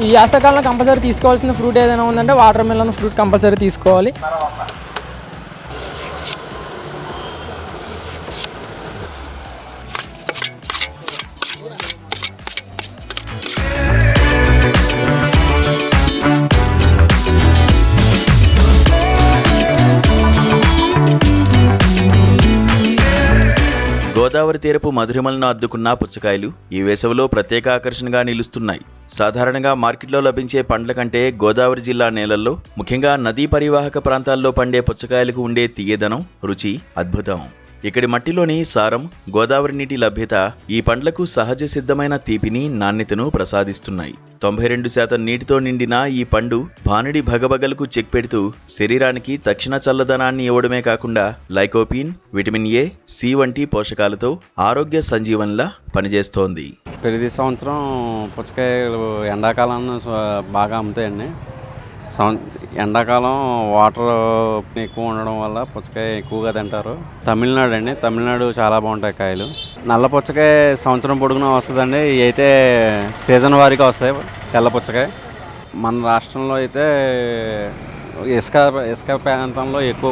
ఈ యాసకాలంలో కంపల్సరీ తీసుకోవాల్సిన ఫ్రూట్ ఏదైనా ఉందంటే వాటర్ మిలన్ ఫ్రూట్ కంపల్సరీ తీసుకోవాలి. గోదావరి తీరపు మధురిమలను అద్దుకున్న పుచ్చకాయలు ఈ వేసవిలో ప్రత్యేక ఆకర్షణగా నిలుస్తున్నాయి. సాధారణంగా మార్కెట్లో లభించే పండ్ల కంటే గోదావరి జిల్లా నేలల్లో, ముఖ్యంగా నదీ పరివాహక ప్రాంతాల్లో పండే పుచ్చకాయలకు ఉండే తీయదనం, రుచి అద్భుతం. ఇక్కడి మట్టిలోని సారం, గోదావరి నీటి లభ్యత ఈ పండ్లకు సహజ సిద్ధమైన తీపిని, నాణ్యతను ప్రసాదిస్తున్నాయి. 92% నీటితో నిండిన ఈ పండు భానుడి భగభగలకు చెక్ పెడుతూ శరీరానికి తక్షణ చల్లదనాన్ని ఇవ్వడమే కాకుండా లైకోపిన్, విటమిన్ ఏ, సి వంటి పోషకాలతో ఆరోగ్య సంజీవనిలా పనిచేస్తోంది. ప్రతి సంవత్సరం పుచ్చకాయలు ఎండాకాలం బాగా అమ్ముతాయండి. ఎండాకాలం వాటర్ ఎక్కువ ఉండడం వల్ల పుచ్చకాయ ఎక్కువగా తింటారు. తమిళనాడు అండి, తమిళనాడు చాలా బాగుంటాయి కాయలు. నల్ల పుచ్చకాయ సంవత్సరం పొడుగునా వస్తుందండి. ఇవి అయితే సీజన్ వారీగా వస్తాయి. తెల్ల పుచ్చకాయ మన రాష్ట్రంలో అయితే ఇసుక ప్రాంతంలో ఎక్కువ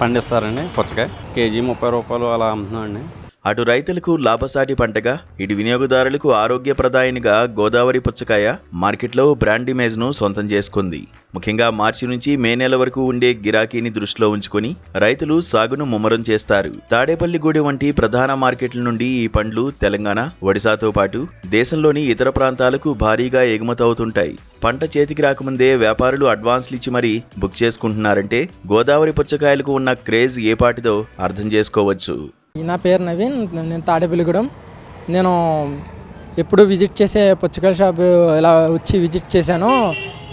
పండిస్తారండి. పుచ్చకాయ కేజీ 30 రూపాయలు అలా అమ్ముతున్నామండి. అటు రైతులకు లాభసాటి పంటగా, ఇటు వినియోగదారులకు ఆరోగ్యప్రదాయనిగా గోదావరి పుచ్చకాయ మార్కెట్లో బ్రాండ్ ఇమేజ్ను సొంతం చేసుకుంది. ముఖ్యంగా మార్చి నుంచి మే నెల వరకు ఉండే గిరాకీని దృష్టిలో ఉంచుకుని రైతులు సాగును ముమ్మరం చేస్తారు. తాడేపల్లిగూడెం వంటి ప్రధాన మార్కెట్ల నుండి ఈ పండ్లు తెలంగాణ, ఒడిశాతో పాటు దేశంలోని ఇతర ప్రాంతాలకు భారీగా ఎగుమతవుతుంటాయి. పంట చేతికి రాకముందే వ్యాపారులు అడ్వాన్స్లు ఇచ్చి మరీ బుక్ చేసుకుంటున్నారంటే గోదావరి పుచ్చకాయలకు ఉన్న క్రేజ్ ఏపాటిదో అర్థం చేసుకోవచ్చు. నా పేరు నవీన్, నేను తాడేపల్లిగూడెం. నేను ఎప్పుడు విజిట్ చేసే పుచ్చకాయల షాప్ ఇలా వచ్చి విజిట్ చేశాను.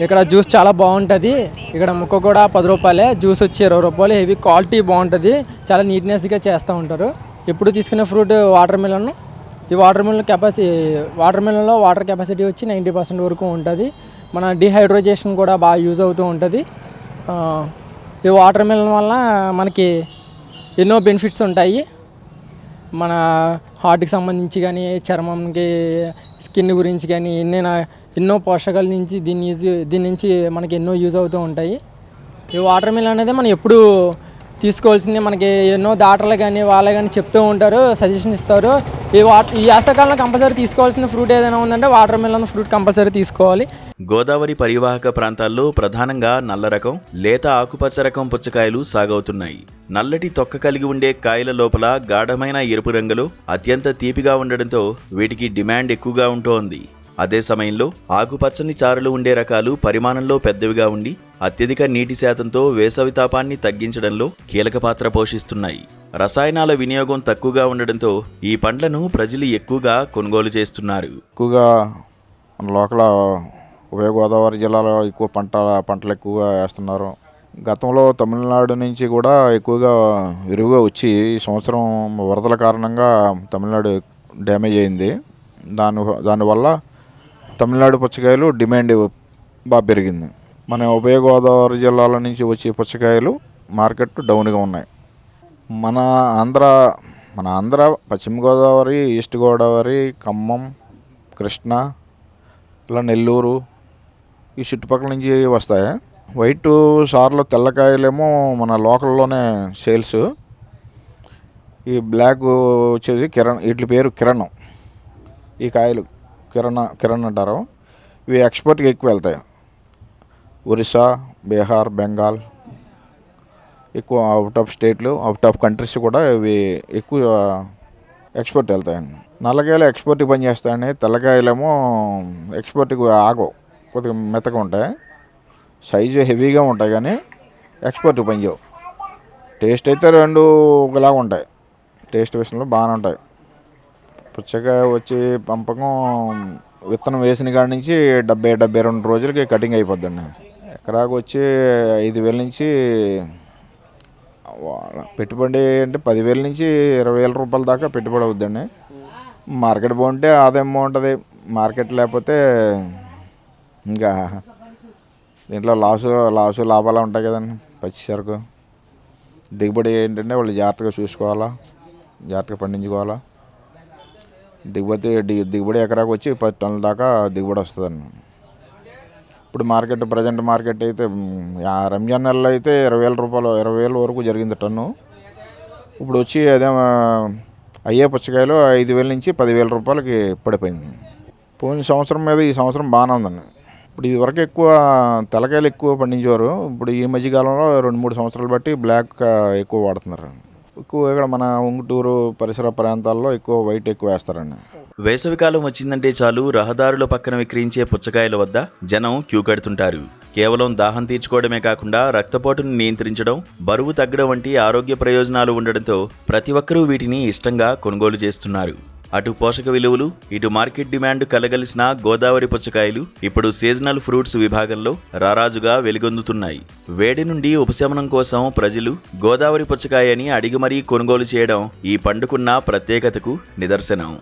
ఇక్కడ జ్యూస్ చాలా బాగుంటుంది. ఇక్కడ ముక్క కూడా 10 రూపాయలే, జ్యూస్ వచ్చి 20 రూపాయలు. హెవీ క్వాలిటీ బాగుంటుంది, చాలా నీట్నెస్గా చేస్తూ ఉంటారు. ఎప్పుడు తీసుకునే ఫ్రూట్ వాటర్ మిలన్. ఈ వాటర్ మిలన్లో వాటర్ కెపాసిటీ వచ్చి 90% వరకు ఉంటుంది. మన డిహైడ్రేషన్ కూడా బాగా యూజ్ అవుతూ ఉంటుంది. ఈ వాటర్ మిలన్ వల్ల మనకి ఎన్నో బెనిఫిట్స్ ఉంటాయి. మన హార్ట్కి సంబంధించి కానీ, చర్మంకి, స్కిన్ గురించి కానీ ఎన్నో పోషకాల నుంచి దీని నుంచి మనకి ఎన్నో యూజ్ అవుతూ ఉంటాయి. ఈ వాటర్ మిలన్ అనేది మనం ఎప్పుడు తీసుకోవాల్సిందే. మనకి ఎన్నో డాక్టర్లు కానీ వాళ్ళే కానీ చెప్తూ ఉంటారు, సజెషన్ ఇస్తారు. ఈ యాసకాలంలో కంపల్సరీ తీసుకోవాల్సిన ఫ్రూట్ ఏదైనా ఉందంటే వాటర్ మిలన్ ఫ్రూట్ కంపల్సరీ తీసుకోవాలి. గోదావరి పరివాహక ప్రాంతాల్లో ప్రధానంగా నల్ల రకం, లేత ఆకుపచ్చ రకం పుచ్చకాయలు సాగవుతున్నాయి. నల్లటి తొక్క కలిగి ఉండే కాయల లోపల గాఢమైన ఎరుపు రంగులో అత్యంత తీపిగా ఉండడంతో వీటికి డిమాండ్ ఎక్కువగా ఉంటోంది. అదే సమయంలో ఆకుపచ్చని చారులు ఉండే రకాలు పరిమాణంలో పెద్దవిగా ఉండి అత్యధిక నీటి శాతంతో వేసవి తాపాన్ని తగ్గించడంలో కీలక పాత్ర పోషిస్తున్నాయి. రసాయనాల వినియోగం తక్కువగా ఉండడంతో ఈ పండ్లను ప్రజలు ఎక్కువగా కొనుగోలు చేస్తున్నారు. ఎక్కువగా మన లోకల్ ఉభయ గోదావరి జిల్లాలో ఎక్కువ పంటలు ఎక్కువగా వేస్తున్నారు. గతంలో తమిళనాడు నుంచి కూడా ఎక్కువగా విరివిగా వచ్చి ఈ సంవత్సరం వరదల కారణంగా తమిళనాడు డ్యామేజ్ అయింది. దానివల్ల తమిళనాడు పుచ్చకాయలు డిమాండ్ బాగా పెరిగింది. మన ఉభయ గోదావరి జిల్లాల నుంచి వచ్చే పుచ్చకాయలు మార్కెట్ డౌన్గా ఉన్నాయి. మన ఆంధ్ర పశ్చిమ గోదావరి, ఈస్ట్ గోదావరి, ఖమ్మం, కృష్ణా, ఇలా నెల్లూరు ఈ చుట్టుపక్కల నుంచి వస్తాయి. వైట్ సార్లు తెల్లకాయలేమో మన లోకల్లోనే సేల్స్. ఈ బ్లాక్ వచ్చేది వీటి పేరు కిరణం. ఈ కాయలు కిరణ్ అంటారు. ఇవి ఎక్స్పోర్ట్కి ఎక్కువ వెళ్తాయి. ఒరిస్సా, బీహార్, బెంగాల్, ఎక్కువ అవుట్ ఆఫ్ స్టేట్లు, అవుట్ ఆఫ్ కంట్రీస్ కూడా ఇవి ఎక్కువ ఎక్స్పోర్ట్ వెళ్తాయండి. నల్లకాయలు ఎక్స్పోర్ట్కి పనిచేస్తాయండి. తెల్లకాయలేమో ఎక్స్పోర్ట్కి ఆగవు, కొద్దిగా మెత్తగా ఉంటాయి, సైజు హెవీగా ఉంటాయి, కానీ ఎక్స్పోర్ట్కి పనిచేయవు. టేస్ట్ అయితే రెండు ఒకలాగా ఉంటాయి. టేస్ట్ విషయంలో బాగానే ఉంటాయి. పుచ్చకాయ వచ్చి పంపకం విత్తనం వేసిన కాడి నుంచి 70-72 రోజులకి కటింగ్ అయిపోద్దండి. ఎకరాకు వచ్చి 5,000 నుంచి పెట్టుబడి అంటే 10,000 నుంచి 20,000 రూపాయల దాకా పెట్టుబడి అవుద్దండి. మార్కెట్ బాగుంటే ఆదాయం బాగుంటుంది. మార్కెట్ లేకపోతే ఇంకా దీంట్లో లాభాలు ఉంటాయి కదండి. పచ్చి సరుకు దిగుబడి ఏంటంటే వాళ్ళు జాగ్రత్తగా చూసుకోవాలా, జాగ్రత్తగా పండించుకోవాలా. దిగుబడి ఎకరాకు వచ్చి 10 టన్నుల దాకా దిగుబడి వస్తుందండి. ఇప్పుడు మార్కెట్ ప్రజెంట్ మార్కెట్ అయితే ఆ రంజాన్ నెలలో అయితే 20,000 రూపాయలు 20,000 వరకు జరిగింది టన్ను. ఇప్పుడు వచ్చి అదే అయ్యే పుచ్చకాయలు 5,000 నుంచి 10,000 రూపాయలకి పడిపోయింది. పోయిన సంవత్సరం మీద ఈ సంవత్సరం బాగానే ఉందండి. ఇప్పుడు ఇదివరకు ఎక్కువ తెల్లకాయలు ఎక్కువ పండించేవారు. ఇప్పుడు ఈ మధ్యకాలంలో 2-3 సంవత్సరాలు బట్టి బ్లాక్ ఎక్కువ వాడుతున్నారు. ఎక్కువ ఇక్కడ మన ఉంగుటూరు పరిసర ప్రాంతాల్లో ఎక్కువ వైట్ ఎక్కువ వేస్తారండి. వేసవికాలం వచ్చిందంటే చాలు రహదారుల పక్కన విక్రయించే పుచ్చకాయల వద్ద జనం క్యూ కడుతుంటారు. కేవలం దాహం తీర్చుకోవడమే కాకుండా రక్తపోటును నియంత్రించడం, బరువు తగ్గడం వంటి ఆరోగ్య ప్రయోజనాలు ఉండడంతో ప్రతి ఒక్కరూ వీటిని ఇష్టంగా కొనుగోలు చేస్తున్నారు. అటు పోషక విలువలు, ఇటు మార్కెట్ డిమాండ్ కలగలిసిన గోదావరి పుచ్చకాయలు ఇప్పుడు సీజనల్ ఫ్రూట్స్ విభాగంలో రారాజుగా వెలుగొందుతున్నాయి. వేడి నుండి ఉపశమనం కోసం ప్రజలు గోదావరి పుచ్చకాయని అడిగి మరీ కొనుగోలు చేయడం ఈ పండుకున్న ప్రత్యేకతకు నిదర్శనం.